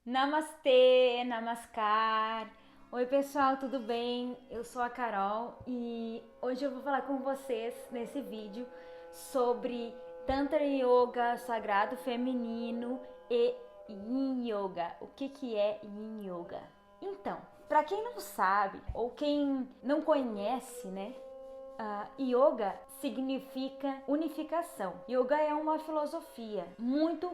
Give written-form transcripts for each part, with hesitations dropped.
Namastê, Namaskar. Oi, pessoal, tudo bem? Eu sou a Carol e hoje eu vou falar com vocês nesse vídeo sobre Tantra Yoga, sagrado feminino e Yin Yoga. O que é Yin Yoga? Então, para quem não sabe ou quem não conhece, né? Yoga significa unificação. Yoga é uma filosofia muito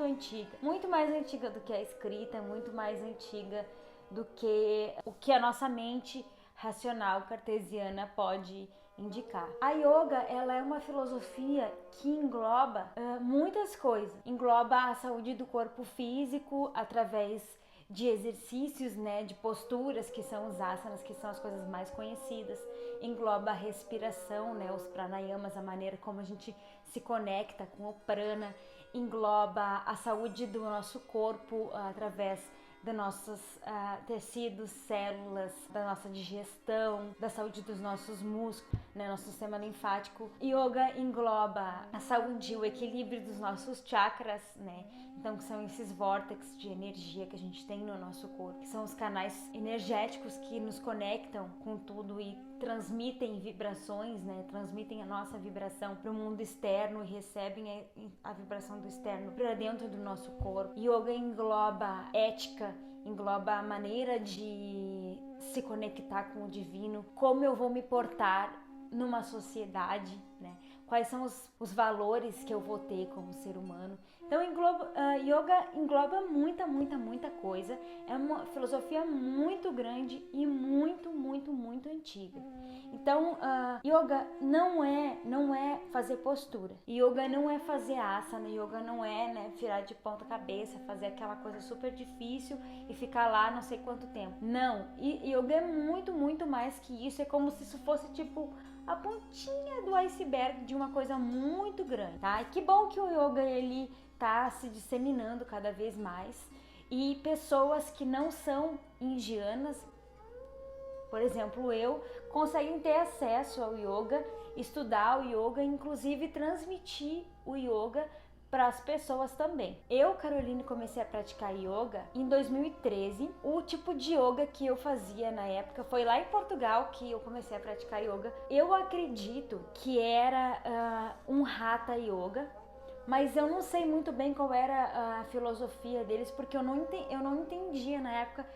antiga. Muito mais antiga do que a escrita, muito mais antiga do que o que a nossa mente racional cartesiana pode indicar. A yoga, ela é uma filosofia que engloba muitas coisas. Engloba a saúde do corpo físico através de exercícios, né, de posturas, que são os asanas, que são as coisas mais conhecidas. Engloba a respiração, né, os pranayamas, a maneira como a gente se conecta com o prana. Engloba a saúde do nosso corpo através dos nossos tecidos, células, da nossa digestão, da saúde dos nossos músculos, né, nosso sistema linfático. Yoga engloba a saúde, o equilíbrio dos nossos chakras, né? Então, que são esses vórtices de energia que a gente tem no nosso corpo, que são os canais energéticos que nos conectam com tudo e transmitem vibrações, né? Transmitem a nossa vibração para o mundo externo e recebem a vibração do externo para dentro do nosso corpo. Yoga engloba ética, engloba a maneira de se conectar com o divino, como eu vou me portar numa sociedade, né? Quais são os valores que eu vou ter como ser humano. Então, yoga engloba muita coisa. É uma filosofia muito grande e muito antiga. Então, yoga não é fazer postura. Yoga não é fazer asana. Yoga não é, né, virar de ponta cabeça, fazer aquela coisa super difícil e ficar lá não sei quanto tempo. Não. Yoga é muito mais que isso. É como se isso fosse tipo a pontinha do iceberg de uma coisa muito grande, tá? E que bom que o yoga ele tá se disseminando cada vez mais e pessoas que não são indianas, por exemplo, eu, conseguem ter acesso ao yoga, estudar o yoga, inclusive transmitir o yoga para as pessoas também. Eu, Caroline, comecei a praticar yoga em 2013. O tipo de yoga que eu fazia na época foi lá em Portugal que eu comecei a praticar yoga. Eu acredito que era um Hatha Yoga, mas eu não sei muito bem qual era a filosofia deles, porque eu não entendia na época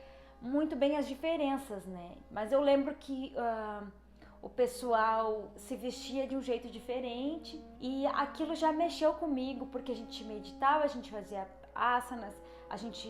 muito bem as diferenças, né? Mas eu lembro que o pessoal se vestia de um jeito diferente e aquilo já mexeu comigo, porque a gente meditava, a gente fazia asanas, a gente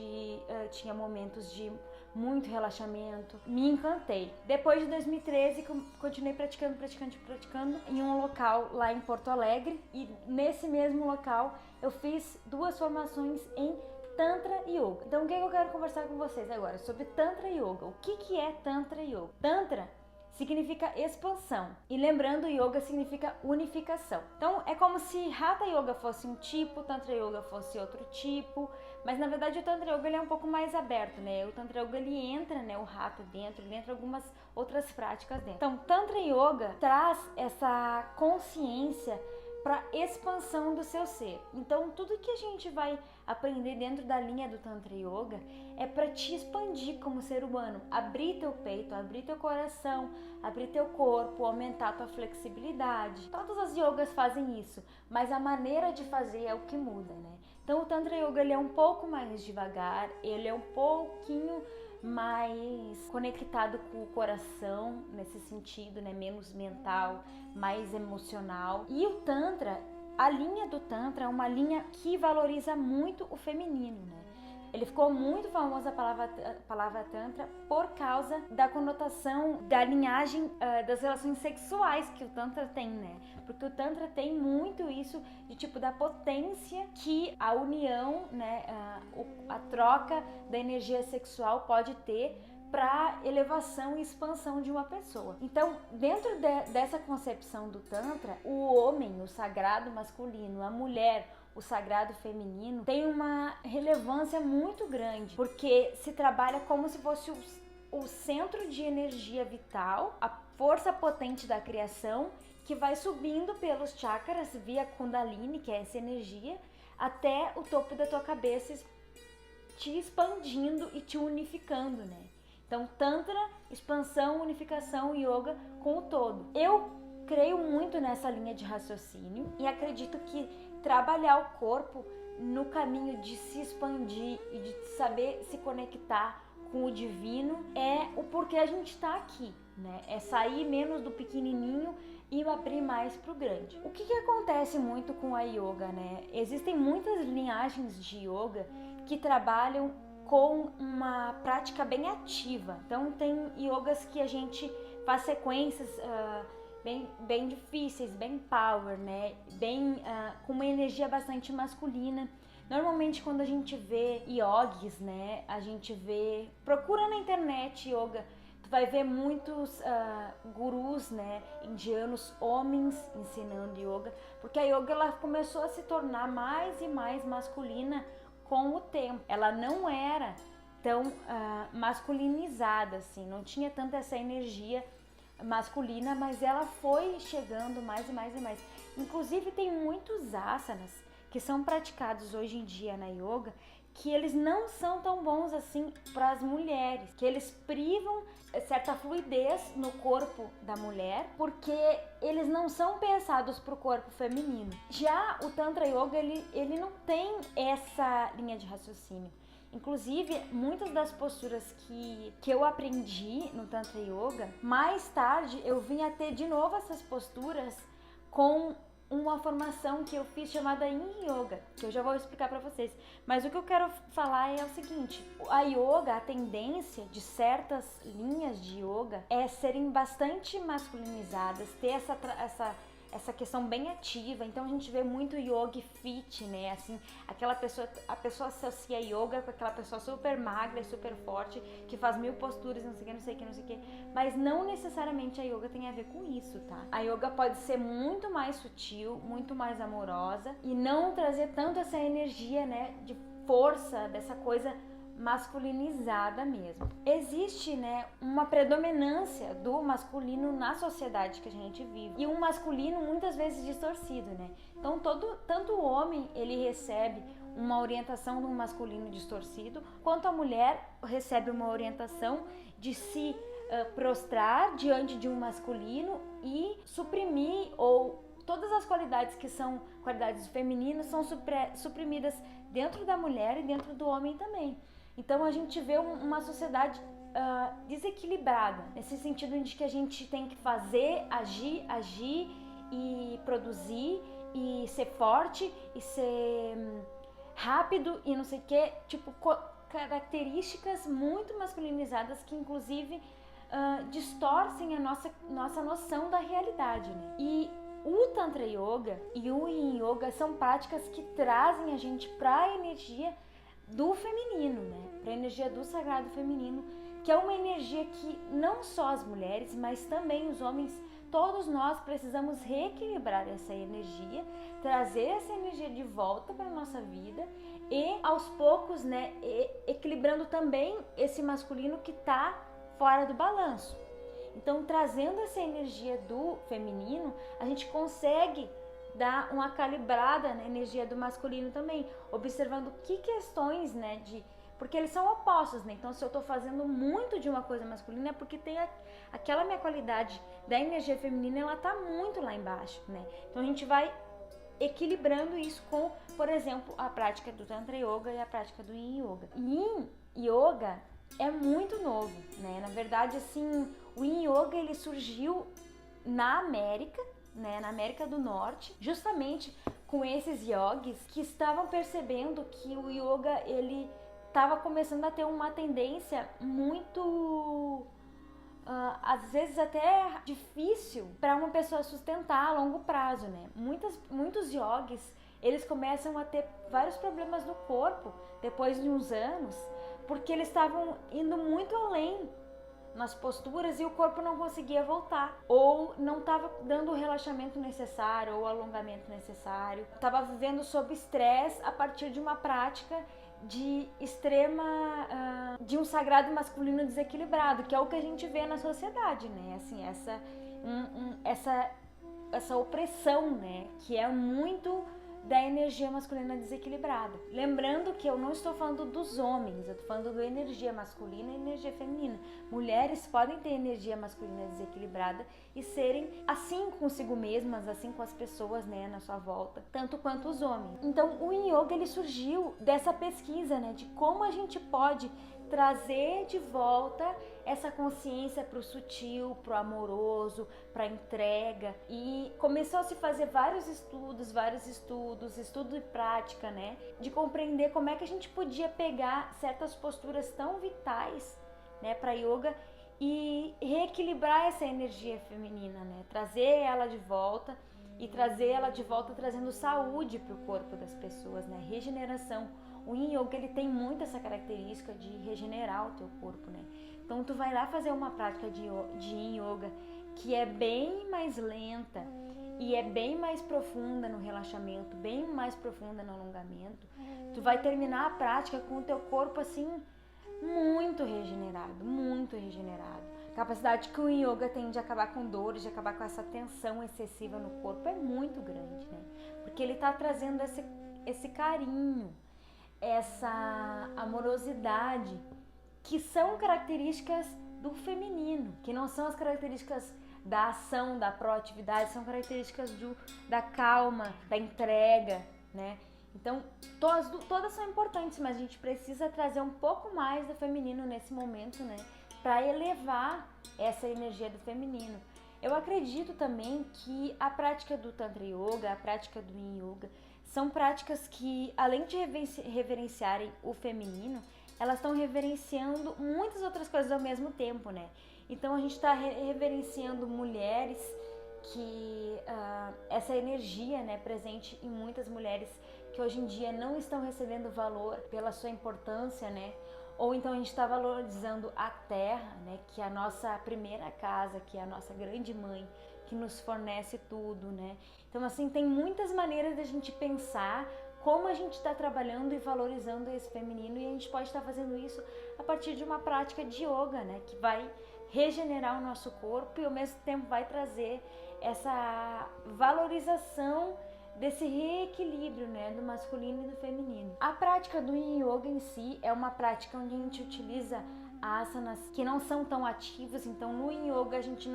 tinha momentos de muito relaxamento. Me encantei. Depois de 2013, continuei praticando em um local lá em Porto Alegre, e nesse mesmo local eu fiz 2 formações em Tantra Yoga. Então, o que eu quero conversar com vocês agora? Sobre Tantra Yoga. O que é Tantra Yoga? Tantra significa expansão. E lembrando, Yoga significa unificação. Então, é como se Hatha Yoga fosse um tipo, Tantra Yoga fosse outro tipo, mas na verdade o Tantra Yoga ele é um pouco mais aberto, né? O Tantra Yoga ele entra, né, o Hatha dentro, ele entra algumas outras práticas dentro. Então, Tantra Yoga traz essa consciência para expansão do seu ser. Então, tudo que a gente vai aprender dentro da linha do Tantra Yoga é para te expandir como ser humano, abrir teu peito, abrir teu coração, abrir teu corpo, aumentar tua flexibilidade. Todas as yogas fazem isso, mas a maneira de fazer é o que muda, né? Então, o Tantra Yoga ele é um pouco mais devagar, ele é um pouquinho mais conectado com o coração nesse sentido, né? Menos mental, mais emocional. E o Tantra, a linha do Tantra é uma linha que valoriza muito o feminino, né? Ele ficou muito famoso a palavra Tantra por causa da conotação da linhagem das relações sexuais que o Tantra tem, né? Porque o Tantra tem muito isso de tipo da potência que a união, né? A troca da energia sexual pode ter para elevação e expansão de uma pessoa. Então, dentro dessa concepção do Tantra, o homem, o sagrado masculino, a mulher, o sagrado feminino, tem uma relevância muito grande, porque se trabalha como se fosse o centro de energia vital, a força potente da criação, que vai subindo pelos chakras via Kundalini, que é essa energia, até o topo da tua cabeça, te expandindo e te unificando, né? Então, Tantra, expansão, unificação, yoga com o todo. Eu creio muito nessa linha de raciocínio e acredito que trabalhar o corpo no caminho de se expandir e de saber se conectar com o divino é o porquê a gente está aqui, né? É sair menos do pequenininho e abrir mais pro grande. O que acontece muito com a yoga, né? Existem muitas linhagens de yoga que trabalham com uma prática bem ativa. Então tem yogas que a gente faz sequências bem difíceis, bem power, né? Com uma energia bastante masculina. Normalmente quando a gente vê yogis, né? A gente vê... Procura na internet yoga, tu vai ver muitos gurus, né? Indianos, homens ensinando yoga. Porque a yoga ela começou a se tornar mais e mais masculina com o tempo. Ela não era tão masculinizada assim, não tinha tanta essa energia masculina, mas ela foi chegando mais e mais e mais. Inclusive tem muitos asanas que são praticados hoje em dia na yoga que eles não são tão bons assim para as mulheres, que eles privam certa fluidez no corpo da mulher, porque eles não são pensados para o corpo feminino. Já o Tantra Yoga, ele não tem essa linha de raciocínio. Inclusive, muitas das posturas que eu aprendi no Tantra Yoga, mais tarde eu vim a ter de novo essas posturas com uma formação que eu fiz chamada Yin Yoga, que eu já vou explicar pra vocês. Mas o que eu quero falar é o seguinte: a yoga, a tendência de certas linhas de yoga é serem bastante masculinizadas, ter essa questão bem ativa. Então a gente vê muito yoga fit, né? Assim, a pessoa associa yoga com aquela pessoa super magra e super forte, que faz 1000 posturas, não sei o que. Mas não necessariamente a yoga tem a ver com isso, tá? A yoga pode ser muito mais sutil, muito mais amorosa e não trazer tanto essa energia, né, de força, dessa coisa masculinizada mesmo. Existe, né, uma predominância do masculino na sociedade que a gente vive e um masculino muitas vezes distorcido, né? Então tanto o homem ele recebe uma orientação de um masculino distorcido, quanto a mulher recebe uma orientação de se prostrar diante de um masculino e suprimir, ou todas as qualidades que são qualidades femininas são suprimidas dentro da mulher e dentro do homem também. Então a gente vê uma sociedade desequilibrada, nesse sentido de que a gente tem que fazer, agir e produzir e ser forte e ser rápido e não sei o que, tipo características muito masculinizadas que inclusive distorcem a nossa noção da realidade, né? E o Tantra Yoga e o Yin Yoga são práticas que trazem a gente para a energia do feminino, né? Para a energia do sagrado feminino, que é uma energia que não só as mulheres, mas também os homens, todos nós precisamos reequilibrar essa energia, trazer essa energia de volta para a nossa vida e aos poucos, né, equilibrando também esse masculino que está fora do balanço. Então, trazendo essa energia do feminino, a gente consegue dar uma calibrada na energia do masculino também, observando que questões, né, porque eles são opostos, né? Então, se eu tô fazendo muito de uma coisa masculina é porque tem aquela minha qualidade da energia feminina, ela tá muito lá embaixo, né? Então, a gente vai equilibrando isso com, por exemplo, a prática do Tantra Yoga e a prática do Yin Yoga. Yin Yoga é muito novo, né? Na verdade, assim, o Yin Yoga ele surgiu na América, né? Na América do Norte, justamente com esses yogis que estavam percebendo que o yoga ele estava começando a ter uma tendência muito às vezes até difícil para uma pessoa sustentar a longo prazo, né? Muitos yogis eles começam a ter vários problemas no corpo depois de uns anos, porque eles estavam indo muito além nas posturas e o corpo não conseguia voltar, ou não estava dando o relaxamento necessário ou o alongamento necessário, estava vivendo sob estresse a partir de uma prática de de um sagrado masculino desequilibrado, que é o que a gente vê na sociedade, né? Assim, essa opressão, né? Que é muito da energia masculina desequilibrada. Lembrando que eu não estou falando dos homens, eu estou falando da energia masculina e energia feminina. Mulheres podem ter energia masculina desequilibrada e serem assim consigo mesmas, assim com as pessoas, né, na sua volta, tanto quanto os homens. Então o Yin Yoga, ele surgiu dessa pesquisa, né, de como a gente pode trazer de volta essa consciência para o sutil, para o amoroso, para a entrega. E começou a se fazer vários estudos, estudo e prática, né? De compreender como é que a gente podia pegar certas posturas tão vitais, né, para yoga e reequilibrar essa energia feminina, né? Trazer ela de volta e trazer ela de volta trazendo saúde para o corpo das pessoas, né? Regeneração. O Yin Yoga, ele tem muito essa característica de regenerar o teu corpo, né? Então tu vai lá fazer uma prática de Yin Yoga que é bem mais lenta e é bem mais profunda no relaxamento, bem mais profunda no alongamento. Tu vai terminar a prática com o teu corpo assim muito regenerado, muito regenerado. A capacidade que o Yin Yoga tem de acabar com dores, de acabar com essa tensão excessiva no corpo é muito grande, né? Porque ele tá trazendo esse carinho, essa amorosidade, que são características do feminino, que não são as características da ação, da proatividade, são características da calma, da entrega, né? Então, todas são importantes, mas a gente precisa trazer um pouco mais do feminino nesse momento, né? Para elevar essa energia do feminino. Eu acredito também que a prática do Tantra Yoga, a prática do Yin Yoga, são práticas que, além de reverenciarem o feminino, elas estão reverenciando muitas outras coisas ao mesmo tempo, né? Então a gente está reverenciando mulheres que essa energia, né, presente em muitas mulheres que hoje em dia não estão recebendo valor pela sua importância, né? Ou então a gente está valorizando a terra, né, que é a nossa primeira casa, que é a nossa grande mãe, que nos fornece tudo, né? Então, assim, tem muitas maneiras de a gente pensar como a gente está trabalhando e valorizando esse feminino, e a gente pode estar fazendo isso a partir de uma prática de yoga, né? Que vai regenerar o nosso corpo e ao mesmo tempo vai trazer essa valorização desse reequilíbrio, né, do masculino e do feminino. A prática do Yin Yoga em si é uma prática onde a gente utiliza asanas que não são tão ativas. Então no Yin Yoga a gente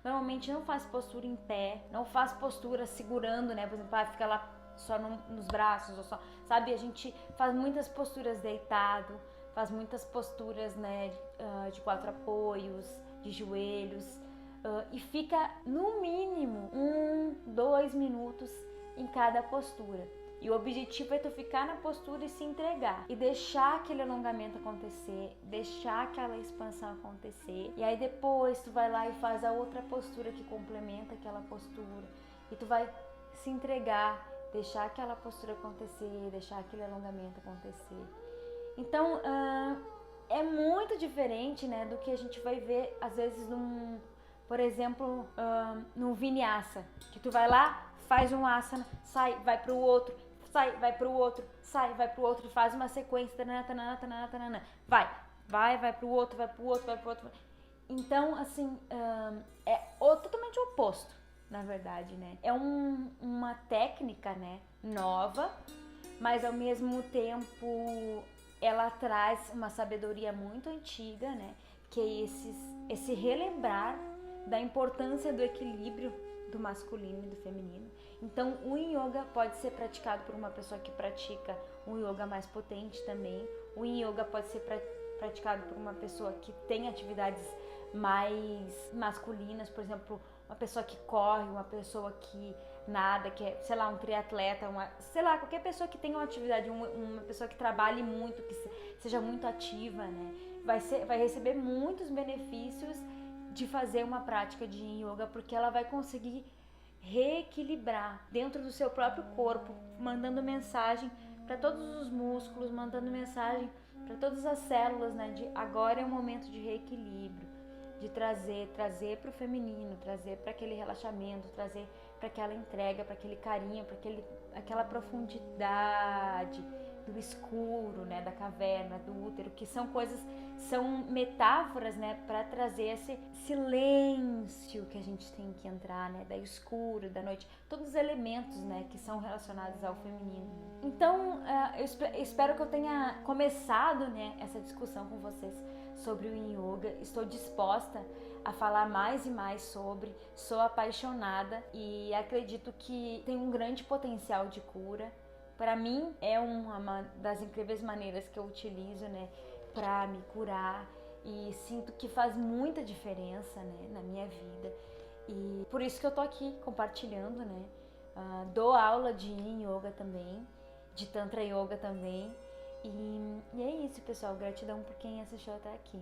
normalmente não faz postura em pé, não faz postura segurando, né, por exemplo, fica lá só nos braços, ou só, sabe, a gente faz muitas posturas deitado, faz muitas posturas, né, de quatro apoios, de joelhos, e fica no mínimo 1-2 minutos em cada postura. E o objetivo é tu ficar na postura e se entregar. E deixar aquele alongamento acontecer, deixar aquela expansão acontecer. E aí depois tu vai lá e faz a outra postura que complementa aquela postura. E tu vai se entregar, deixar aquela postura acontecer, deixar aquele alongamento acontecer. Então, é muito diferente, né, do que a gente vai ver às vezes por exemplo, no Vinyasa, que tu vai lá, faz um asana, sai, vai pro outro, sai, vai pro outro, sai, vai pro outro, faz uma sequência, vai pro outro, vai pro outro, vai pro outro. Então, assim, é totalmente oposto, na verdade, né? É uma técnica, né, nova, mas ao mesmo tempo ela traz uma sabedoria muito antiga, né? Que é esse relembrar da importância do equilíbrio do masculino e do feminino. Então o Yin Yoga pode ser praticado por uma pessoa que pratica um yoga mais potente também. O Yin Yoga pode ser praticado por uma pessoa que tem atividades mais masculinas, por exemplo, uma pessoa que corre, uma pessoa que nada, que é, sei lá, um triatleta, qualquer pessoa que tenha uma atividade, uma pessoa que trabalhe muito, que seja muito ativa, né? Vai receber muitos benefícios de fazer uma prática de Yin Yoga, porque ela vai conseguir reequilibrar dentro do seu próprio corpo, mandando mensagem para todos os músculos, mandando mensagem para todas as células, né, de agora é o momento de reequilíbrio, de trazer para o feminino, trazer para aquele relaxamento, trazer para aquela entrega, para aquele carinho, para aquela profundidade, do escuro, né, da caverna, do útero, que são coisas, são metáforas, né, para trazer esse silêncio que a gente tem que entrar, né, da escuro, da noite, todos os elementos, né, que são relacionados ao feminino. Então, eu espero que eu tenha começado, né, essa discussão com vocês sobre o Yin Yoga. Estou disposta a falar mais e mais sobre, sou apaixonada e acredito que tem um grande potencial de cura. Para mim é uma das incríveis maneiras que eu utilizo, né, para me curar, e sinto que faz muita diferença, né, na minha vida. E por isso que eu tô aqui compartilhando, né. Dou aula de Yin Yoga também, de Tantra Yoga também. E é isso, pessoal. Gratidão por quem assistiu até aqui.